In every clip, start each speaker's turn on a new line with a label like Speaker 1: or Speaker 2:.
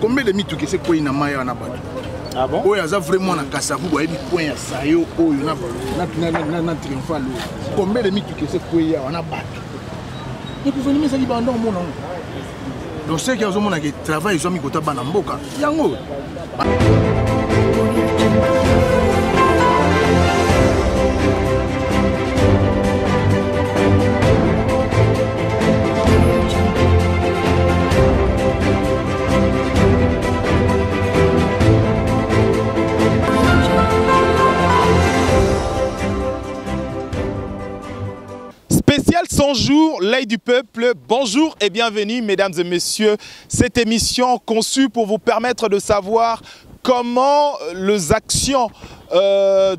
Speaker 1: Combien de mythes que c'est quoi na maya na bato?
Speaker 2: Ah bon?
Speaker 1: Oui, ça vraiment na Kasavu, il y a des points à ça, il y a na triomphal. Combien de mythes que c'est quoi na bato? Et puis venir ça qui va en mon nom. Donc c'est qu'il y a un qui travaille, ils ont mis côté banamboka. Yango.
Speaker 2: Spécial 100 jours, l'œil du peuple. Bonjour et bienvenue, mesdames et messieurs. Cette émission conçue pour vous permettre de savoir comment les actions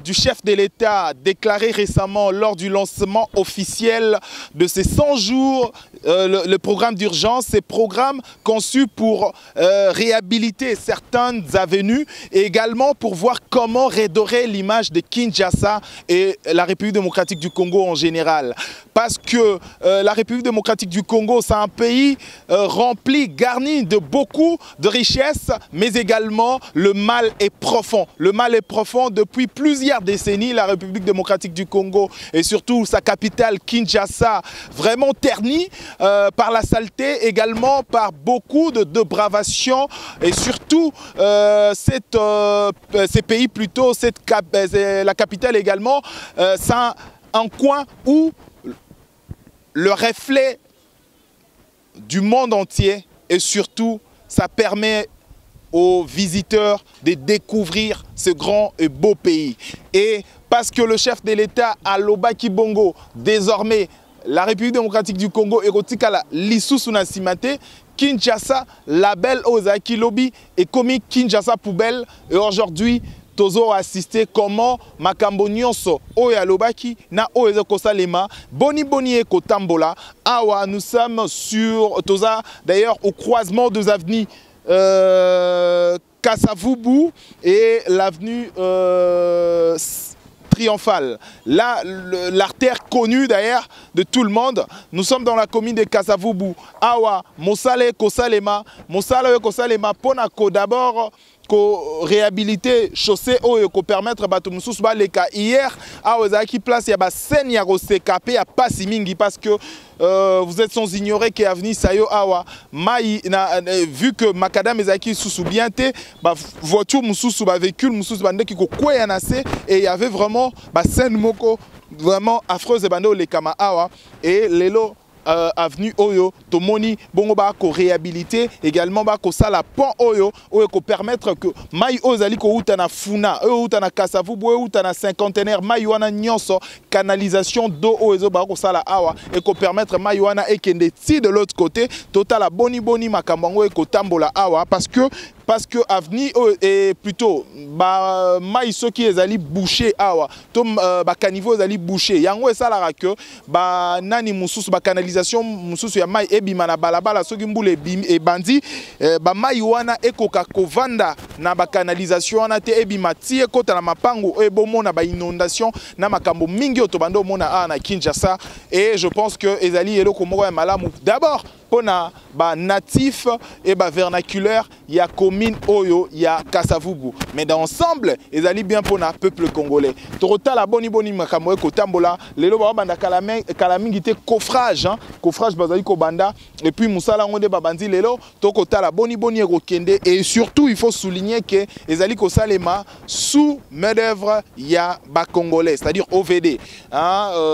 Speaker 2: du chef de l'État déclaré récemment lors du lancement officiel de ces 100 jours, le programme d'urgence, ces programmes conçus pour réhabiliter certaines avenues et également pour voir comment redorer l'image de Kinshasa et la République démocratique du Congo en général. Parce que la République démocratique du Congo, c'est un pays rempli, garni de beaucoup de richesses, mais également le mal est profond. Le mal est profond depuis plusieurs décennies. La République démocratique du Congo et surtout sa capitale Kinshasa, vraiment ternie par la saleté, également par beaucoup de dépravation et surtout ces pays plutôt, la capitale également, c'est un coin où le reflet du monde entier et surtout ça permet aux visiteurs de découvrir ce grand et beau pays. Et parce que le chef de l'État Alobaki Bongo, désormais la République démocratique du Congo, Erotikala Lisusu na Simate, Kinshasa, label Ozaki Lobby et commis Kinshasa Poubelle. Et aujourd'hui, Tozo a assisté comment Makambo Nyonso Oya Lobaki na Oya Kosalema Boni Eko Tambola. Awa, nous sommes sur Toza, d'ailleurs au croisement des avenues Kasavubu et l'avenue Triomphale. Là, l'artère connue d'ailleurs de tout le monde. Nous sommes dans la commune de Kasavubu. Awa, Mosale Kosalema, Mosale Kosalema, Ponako d'abord. Réhabiliter chaussée ou permettre bato mususu baleka hier à ozaki place ya ba scène ya rosekapé ya pasi mingi parce que vous êtes sans ignorer que avenue Sayo awa mai vu que makadam ezaki susu bien té ba voiture mususu ba véhicule mususu bandeki ko kwea na se et il y avait vraiment ba scène moko vraiment affreuse bando le kama awa et lelo avenue Oyo, Tomoni, Bongo Bako réhabilité, également Bako Sala Pont Oyo, Oyo ko permettre que Maï Ozali ko utana Funa, utana Kasavubu, utana cinquantenaire, Maïwana Nyonso, canalisation d'eau Oyo Bako Sala Awa, et ko permettre Maïwana et Kende si de l'autre côté, total Boni Boni Makambango et ko Tambola Awa, parce que avenue est plutôt ba mai soki ezali bouché awa to ba caniveau ezali bouché yango esalara que ba nani mususu ba canalisation mususu ya mai ebima na balabala soki mbule e bandi ba mai wana ekoka kovanda na ba canalisation wana te ebima tie kota na mapango ebomona ba inondation na makambo mingi otobando mona na Kinshasa et je pense que ezali eloko moko ya malamu d'abord pona ba natif et ba vernaculaire ya commune Oyo ya Kasavubu mais dans ensemble ils allaient bien pour le peuple congolais torota la boni makambo ko tambola lelo ba banda kala mingi te coffrage coffrage bazali ko banda et puis musala ngonde ba bandi lelo tokota la boni ekokende et surtout il faut souligner que ils allaient ko salema sous main d'œuvre ya ba congolais c'est-à-dire OVD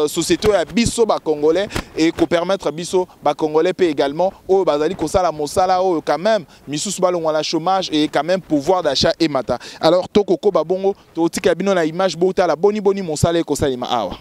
Speaker 2: société ya biso ba congolais et ko permettre biso ba congolais peut également au bazali ko sala mosala o quand même misusu balongwa la chômage et quand même pouvoir d'achat et mata. Alors tokoko babongo to tika bino na image bota la boni mosala ko salima awa.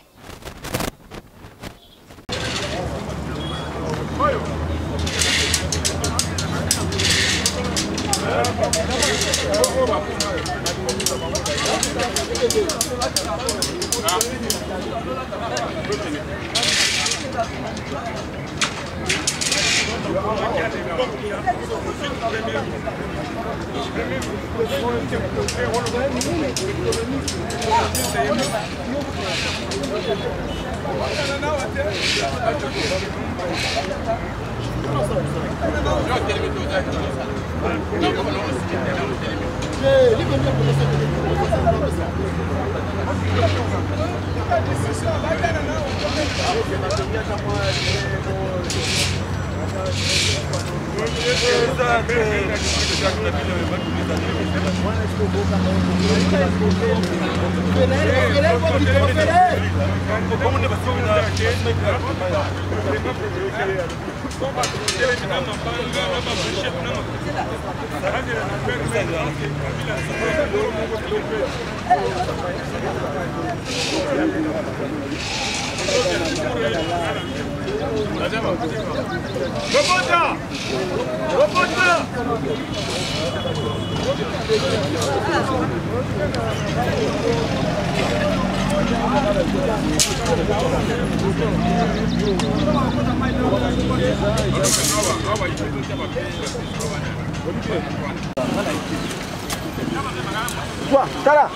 Speaker 3: Wah, tara.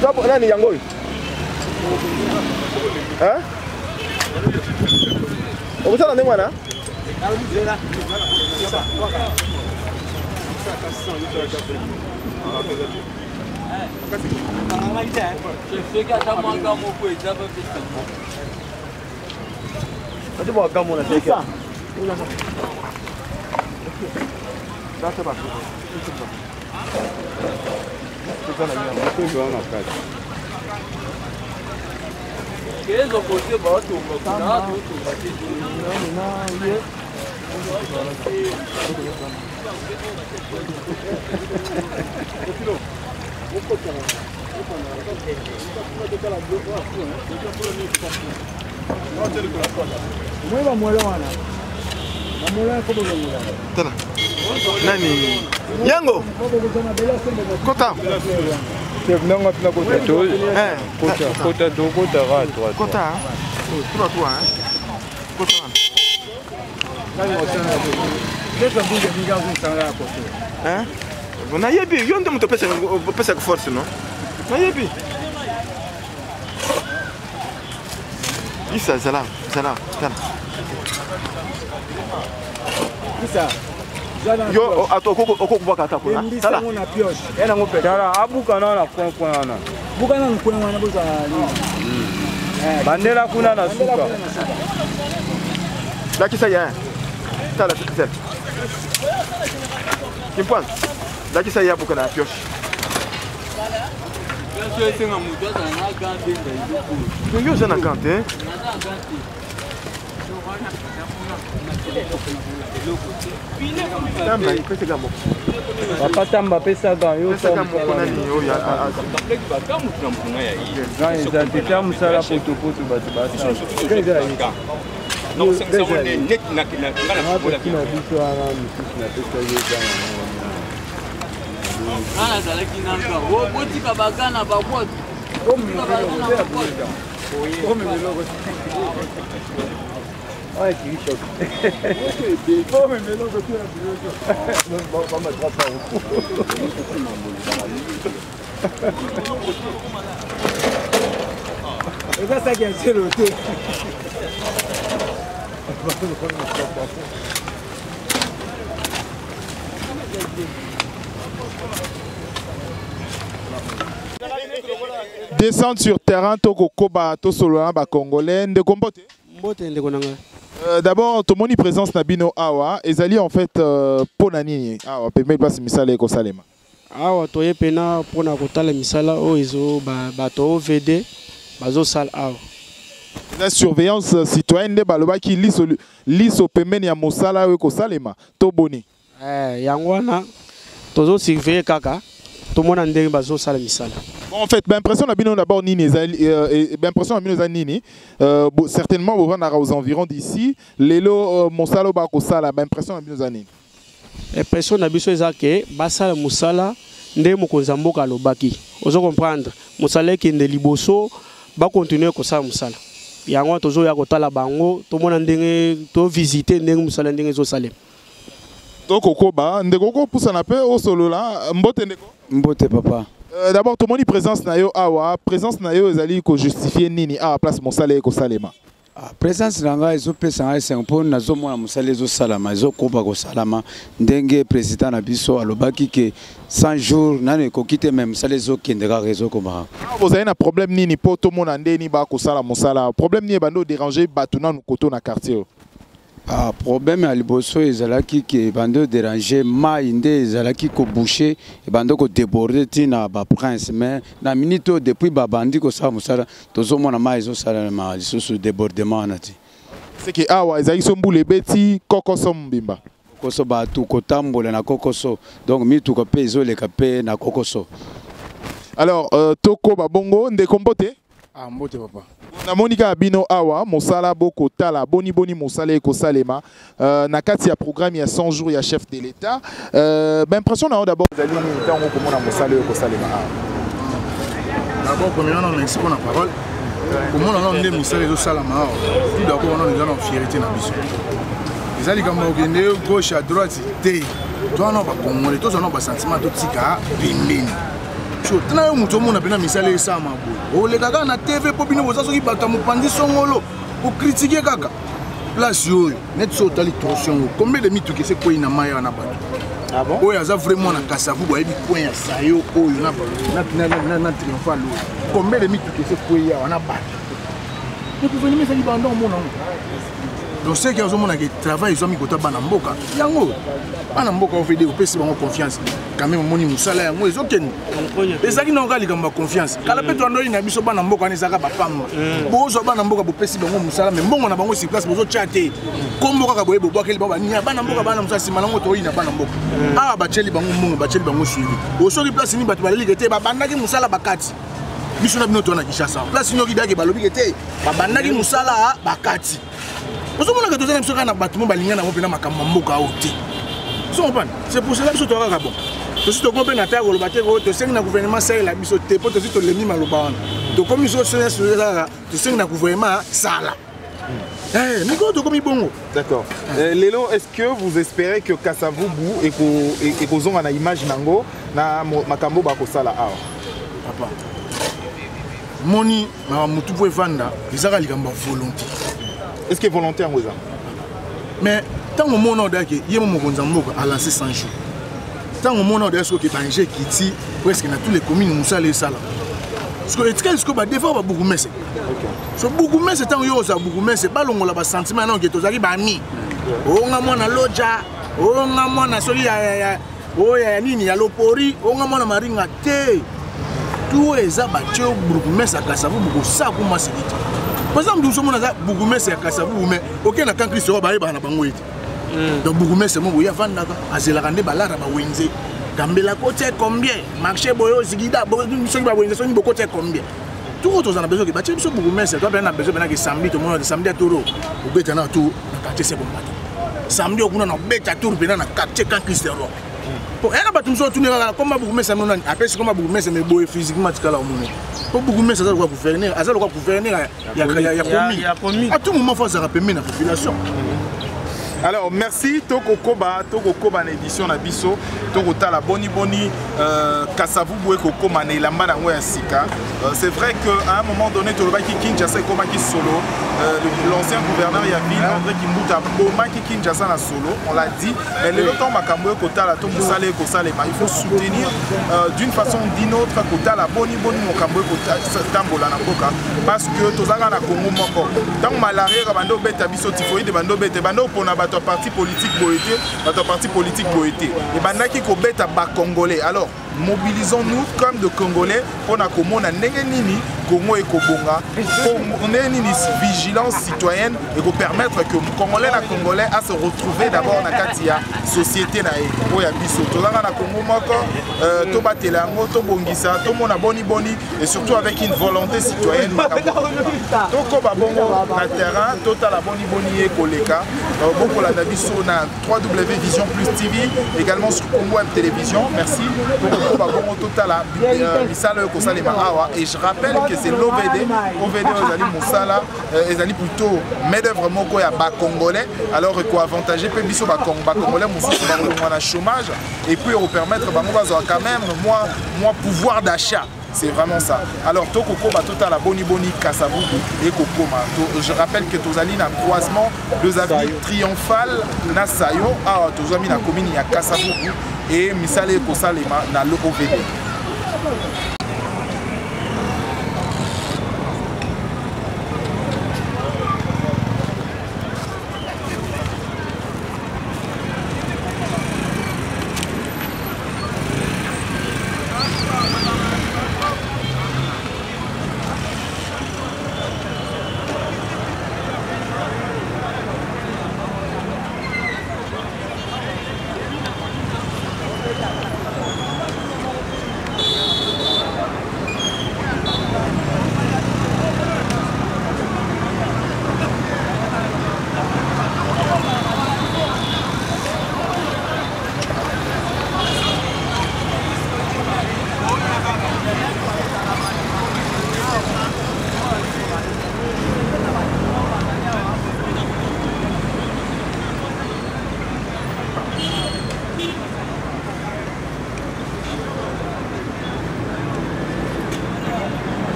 Speaker 3: Job nani yango? Hein? Obusana ndenge wana? Nani? Yango? Kota?
Speaker 4: Non, tu n'as pas de tout. Kota, tu as droit.
Speaker 3: Kota? Toi, hein? Kota. Hein? Bon, na yebi, yon de moto pesa force, non? Na yebi. Isa, salam. Isa. Yo, ato oko kubaka atako na. Sala. Ena ngope.
Speaker 4: Tara, abuka na kwa na.
Speaker 5: Buka na kwa na buka ni.
Speaker 4: Bandela kuna na suka.
Speaker 3: Lakisa ya. Sala, sala. Kimpan. Lakisa ya buka na pioche. Yo zana gante.
Speaker 4: Papa tamba pesa ga yo tamba musala potopoto batu basa.
Speaker 6: Non, c'est net na
Speaker 5: ana zalaki nanga boti kabagana babot
Speaker 4: ouais qui choc mais melon que tu as pas mettre pas
Speaker 5: et ça qui a été le tout.
Speaker 2: Descendre sur terrain, Toko Koba, Tosoloa, Congolais, de Kombote. D'abord, tout le monde présence Nabino Awa, Ezali en fait Ponani, Awa, Pemel Bas Misala et Kosalema.
Speaker 7: Awa, Toye Pena, Pona Kotala Misala, Oizo, Bato, VD, Bazo Sal Awa.
Speaker 2: La surveillance citoyenne de Baloba qui lit au Pemel ya Mosala et Kosalema, Toboni.
Speaker 7: Yangwana, Tozo surveiller Kaka, tout le monde a dit Bazo Sal Misala.
Speaker 2: Bon, en fait, l'impression d'abord Nini, certainement aux environs d'ici, Lelo Mosala Bakosala, l'impression d'abord Nini.
Speaker 7: L'impression d'abord c'est que Basala Mosala, Nde Mokozambo Kalobaki. Vous comprendre, Mosala qui est liboso, va continuer comme ça Mosala. Yango tozo ya kotala bango, tout le monde a dit to visiter Nde Mosala Nde Zosalem.
Speaker 2: Donc Kokoba, Ndekoko pousse un peu au solo là, Mbote Ndeko.
Speaker 5: Mbote papa.
Speaker 2: D'abord, tout le monde présence na yo awa, présence na yo ezali ko justifier nini à place Mosala et Kosalema.
Speaker 5: présence nanga ezopesa ngai 5 mpo nazomona mosala ezosalama ezokoba kosalama ndenge président na biso alobaki ke 100 jours nano ekoki te me mosala ezokende kaka ezokoma.
Speaker 2: Vous avez un problème nini po tomona ndeni ba kosala mosala problème ni bando déranger bato nanu koto na quartier.
Speaker 5: Problème à liboso ezalaki ke bando déranger mai nde ezalaki ko boucher e bando ko déborder tina ba prince mais na minute depuis ba bandi ko sa musala tozomona mai ezosala ma lisusu débordement nati.
Speaker 2: C'est que awa ezali sombule beti kokoso mbimba.
Speaker 5: Kokoso batu kotambola na kokoso donc mitu ko pe ezoleka pe na kokoso.
Speaker 2: Alors toko babongo ndekombote
Speaker 1: mbote papa.
Speaker 2: Na Monika Bino Awa, Mosala Boko Tala, Boni Mosala Eko Salema, na kati ya programme il y a 100 jours il y a chef de l'État. Impression d'abord vous allez nous dire comment on Mosala Eko Salema.
Speaker 1: D'abord premièrement merci pour la parole. Comment on a Mosala Eko Salema. Tout d'abord on a déjà une fierté na biso. Les alliés comme on gauche à droite té. Toi on va congolais, tous on a un sentiment de tika bimini. Tana yo muto mona pena misala esa mabo. O le kaka na TV popino boza soki bata mopandi songolo. Ko critiquer kaka. Place yo net so tali torsion. Combien de mitu que c'est quoi na maya na bato. Ah bon? Oya za vraiment na Kasavu boyebi point ya sayo oyo na triomphal. Combien de mitu que c'est quoi ya na bato. Et puis venir mesali bandon mona. Donc c'est qu'ils ont mon travail ils ont mis côté bana mboka. Yango. Bana mboka ofede opesi bango confiance. Quand même moni musala yango ezokende. Ezaki na ngali kamba confiance. Kala peto andoi na biso bana mboka ne zaka bapamba. Bozo bana mboka bopesi bango musala mais mbongo na bango sur place bozo chate. Kombo kaka boye bobwakeli baba nya bana mboka bana musala simalango to ina bana mboka. Ah bacheli bango mbongo bacheli bango suivi. Osoki place ni bato baleli kete babandaki musala bakati. Biso na bino to na Kishasa. Place nyoki dake balobi kete babandaki musala bakati. Vous avez dit que vous avez dit que vous avez dit que vous avez dit que vous avez dit c'est pour cela que vous avez dit que vous avez dit que vous avez dit que vous avez dit que gouvernement c'est la mission de pour tout le monde malobaan donc comme ils ont c'est là tu sais que le gouvernement ça là mais quand comme bon
Speaker 2: d'accord Lelo est-ce que vous espérez que Kasavu Bou et que vous avez une image nango na makambo ba ko sala awa
Speaker 1: papa moni na mutu po evanda bizaka likamba volonté.
Speaker 2: Est-ce que volontaire vous a?
Speaker 1: Mais tant au monde où il y a lancé 100 jours. Tant au monde où il y a danger qui tire presque dans toutes les communes Moussala et Sala. Parce que est-ce que des fois beaucoup mais c'est. So beaucoup mais c'est tant yo ça beaucoup mais c'est pas long la sentiment non que tozaki ba mi. O nga mwana loja, o nga mwana soli ya o ya nini ya lopori, o nga mwana maringa te. Tout eza ba tio beaucoup mais ça Kasavu beaucoup ça kuma c'est. Par exemple, nous sommes beaucoup mais c'est à Kasavu, mais aucun n'a qu'un Christ va na bango ete. Donc beaucoup mais c'est mon boya vanda à Zelarande balara ba wenze. Gambela côté combien? Marché boyo zigida beaucoup ba wenze sont beaucoup côté combien? Tout autres en a besoin que bâtir beaucoup mais c'est toi bien a besoin que samedi tout le monde samedi à Toro. Au beta na tout na quartier c'est bon matin. Samedi au kuna na beta tour bien na quartier quand Christ roi. Pour elle a pas tout ça tourner comme beaucoup mais c'est non après c'est comme beaucoup mais c'est mais beau physiquement tu là au monde. Pour beaucoup mais ça doit gouverner, ça doit gouverner il y a commis. À tout moment faut ça rappeler la population.
Speaker 2: Alors merci Toko Koba na édition na biso Toko Tala boni Kasavu Boué Koko Mané Lamba na Ngoya Sika. C'est vrai qu'à un moment donné Tolobaki Kinshasa Komaki solo l'ancien gouverneur Yavin André Kimbuta Komaki Kinshasa na solo on l'a dit mais le temps Makambo Kotala to Musale ko Salema il faut soutenir d'une façon ou d'une autre Kotala boni Makambo Kotala Tambola na Boka parce que tozaka na Congo moko tant malaria bando beta biso typhoïde bando beta bando pona bato parti politique boété bato parti politique boété et bandaki ko beta ba congolais alors mobilisons-nous comme de Congolais pour na komona ndenge nini Congo et Kobonga pour nini vigilance citoyenne et pour permettre que Congolais na Congolais à se retrouver d'abord na katia société na e ya biso tozanga na Congo moko to batela ngo to bongisa to mona boni et surtout avec une volonté citoyenne to ko ba bongo na terrain total la boni e koleka beaucoup la biso na www.vision plus TV également sur Congo Web Télévision merci et je rappelle que c'est l'OVD Ozali Moussala Ezali plutôt main d'œuvre moko ya ba congolais alors ko avantager pe biso ba congolais Moussala ba chômage et puis on permettre ba mo quand même moi pouvoir d'achat c'est vraiment ça. Alors Tokokoma total la boni Kasavubu et Kokoma. Je rappelle que Tozali na croisement deux avenues triomphales na Sayo à Tozami na commune ya Kasavubu et Misale Kosalema na l'OVD.